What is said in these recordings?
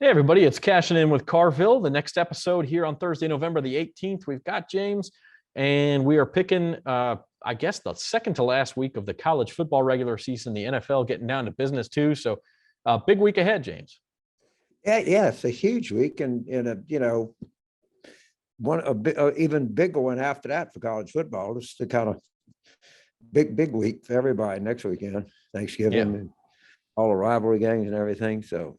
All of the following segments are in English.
Hey, everybody, it's Cashin in with Carville. The next episode here on Thursday, November the 18th, we've got James, and we are picking, I guess, the second to last week of the college football regular season, the NFL getting down to business too. So big week ahead, James. Yeah, it's a huge week, and even bigger one after that for college football. It's the kind of big week for everybody next weekend, Thanksgiving, and all the rivalry games and everything. So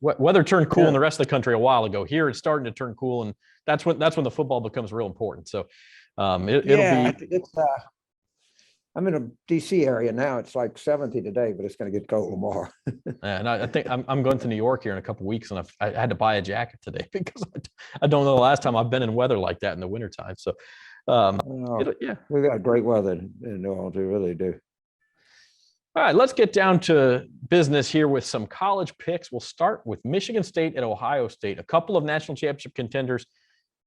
weather turned cool in the rest of the country a while ago. Here, it's starting to turn cool, and that's when the football becomes real important. So it'll be. I'm in a DC area now. It's like 70 today, but it's going to get cold tomorrow. And I think I'm going to New York here in a couple of weeks, and I had to buy a jacket today because I don't know the last time I've been in weather like that in the wintertime. So we've got great weather in New Orleans. We really do. All right, let's get down to business here with some college picks. We'll start with Michigan State at Ohio State, a couple of national championship contenders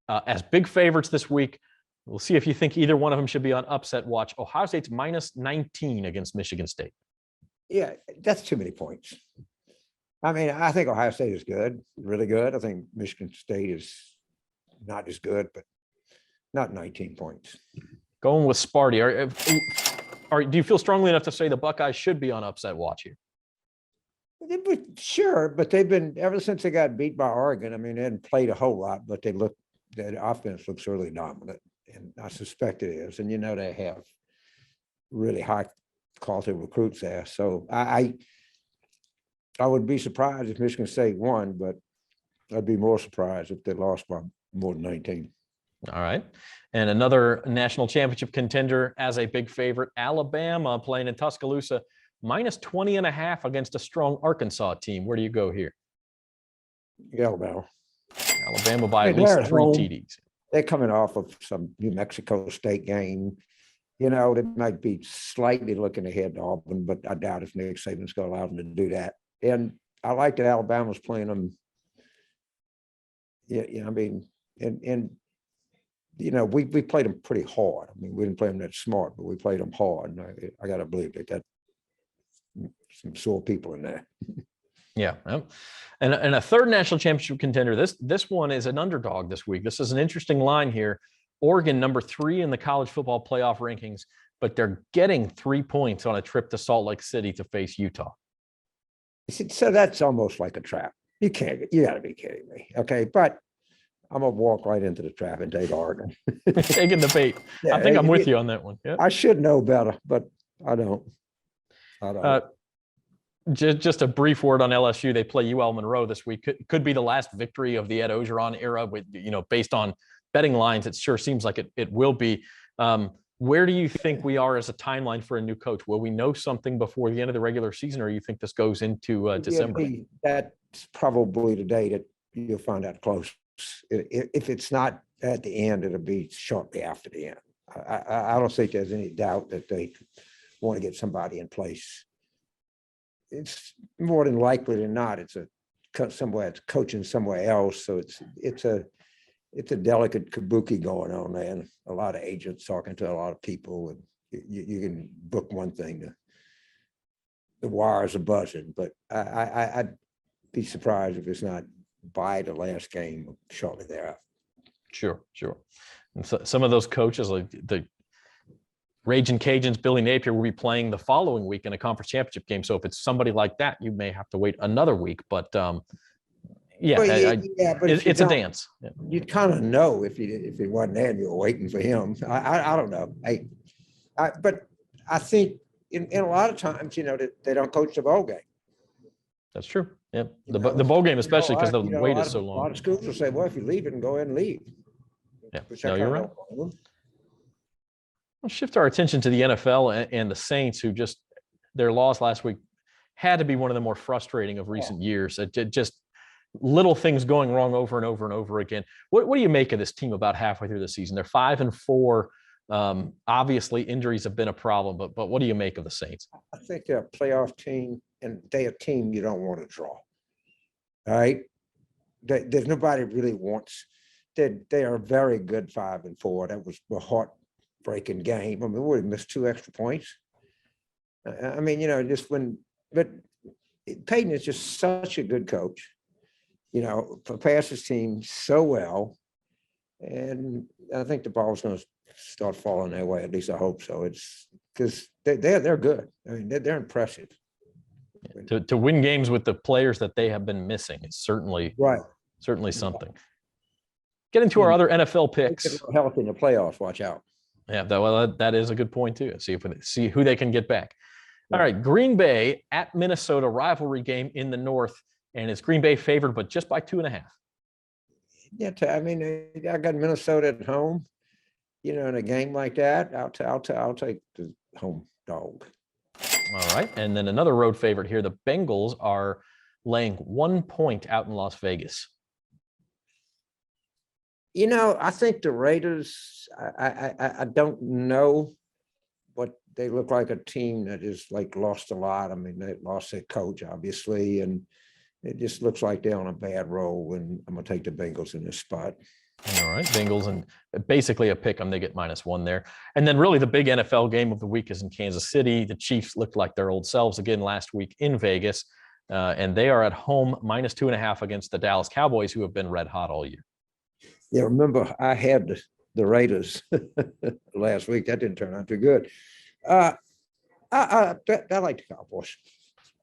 as big favorites this week. We'll see if you think either one of them should be on upset watch. Ohio State's minus 19 against Michigan State. Yeah, that's too many points. I mean, I think Ohio State is good, really good. I think Michigan State is not as good, but not 19 points. Going with Sparty. Do you feel strongly enough to say the Buckeyes should be on upset watch here? Sure, but they've been, ever since they got beat by Oregon, I mean, they hadn't played a whole lot, but their offense looks really dominant, and I suspect it is. And they have really high quality recruits there. So I would be surprised if Michigan State won, but I'd be more surprised if they lost by more than 19. All right. And another national championship contender as a big favorite, Alabama, playing in Tuscaloosa, minus 20.5 against a strong Arkansas team. Where do you go here? Alabama by at least 3 TDs. They're coming off of some New Mexico State game. They might be slightly looking ahead to Auburn, but I doubt if Nick Saban's going to allow them to do that. And I like that Alabama's playing them. Yeah, I mean, we played them pretty hard. I mean, we didn't play them that smart, but we played them hard. And I got to believe they got some sore people in there. Yeah. And a third national championship contender. This one is an underdog this week. This is an interesting line here. Oregon, number 3 in the college football playoff rankings, but they're getting 3 points on a trip to Salt Lake City to face Utah. So that's almost like a trap. You got to be kidding me. Okay. But I'm going to walk right into the trap and take Oregon. Taking the bait. Yeah, I think I'm with you on that one. Yeah. I should know better, but I don't. Just a brief word on LSU. They play UL Monroe this week. Could be the last victory of the Ed Ogeron era with, based on betting lines. It sure seems like it will be. Where do you think we are as a timeline for a new coach? Will we know something before the end of the regular season, or you think this goes into December? That's probably the day that you'll find out close. If it's not at the end, it'll be shortly after the end. I don't think there's any doubt that they want to get somebody in place. It's more than likely than not. It's coaching somewhere else. So it's a delicate kabuki going on there, and a lot of agents talking to a lot of people, and you can book one thing. The wires are buzzing, but I'd be surprised if it's not by the last game shortly thereafter. Sure. And so some of those coaches, like the Raging Cajuns, Billy Napier, will be playing the following week in a conference championship game. So if it's somebody like that, you may have to wait another week. But it's a dance. Yeah. You'd kind of know if he wasn't there and you were waiting for him. I don't know. But I think in a lot of times, they don't coach the bowl game. That's true. Yeah, the bowl game, especially because the wait is so long. A lot of schools will say, "Well, if you leave it, and go ahead and leave." Yeah, no, you're right. We'll shift our attention to the NFL and the Saints, who their loss last week had to be one of the more frustrating of recent years. Just little things going wrong over and over and over again. What do you make of this team about halfway through the season? They're 5-4. Obviously, injuries have been a problem, but what do you make of the Saints? I think they're a playoff team, and they're a team you don't want to draw. All right? There's nobody really wants. They are a very good 5-4. That was a heartbreaking game. I mean, we missed 2 extra points. I mean, but Peyton is just such a good coach. prepares his team so well. And I think the ball's going to start falling their way. At least I hope so. It's because they're good. I mean, they're impressive. To win games with the players that they have been missing is certainly something. Get into our other NFL picks. Health in the playoffs. Watch out. Yeah, that is a good point too. See who they can get back. All right, Green Bay at Minnesota, rivalry game in the North, and it's Green Bay favored, but just by 2.5. Yeah, I mean, I got Minnesota at home. In a game like that, I'll take the home dog. All right, and then another road favorite here. The Bengals are laying 1 point out in Las Vegas. I think the Raiders. I don't know, but they look like a team that is lost a lot. I mean, they lost their coach, obviously, and it just looks like they're on a bad roll. And I'm gonna take the Bengals in this spot. All right, Bengals, and basically a pick 'em. They get -1 there. And then really the big NFL game of the week is in Kansas City. The Chiefs looked like their old selves again last week in Vegas, and they are at home -2.5 against the Dallas Cowboys, who have been red hot all year. Yeah, remember I had the Raiders last week. That didn't turn out too good. I like the Cowboys.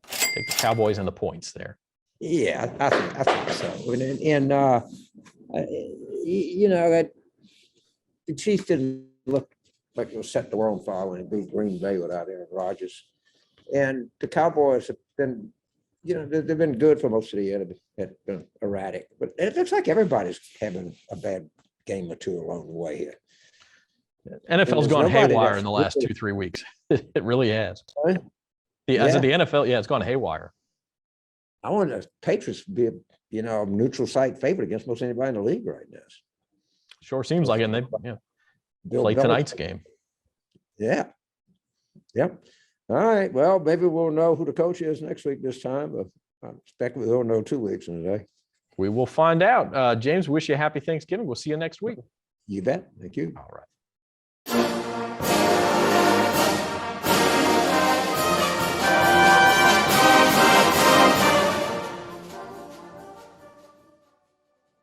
Take the Cowboys and the points there. Yeah, I think so. And that the Chiefs didn't look like they'll set the world on fire when they beat Green Bay without Aaron Rodgers. And the Cowboys have been, they've been good for most of the year. They've been erratic, but it looks like everybody's having a bad game or two along the way here. NFL's gone haywire in the last 2-3 weeks. It really has. As of the NFL, it's gone haywire. I want the Patriots to be a neutral site favorite against most anybody in the league right now. Sure seems like it. And they play tonight's game. Yeah. Yep. All right. Well, maybe we'll know who the coach is next week this time, but I expect we'll know 2 weeks in a day. We will find out. James, wish you a happy Thanksgiving. We'll see you next week. You bet. Thank you. All right.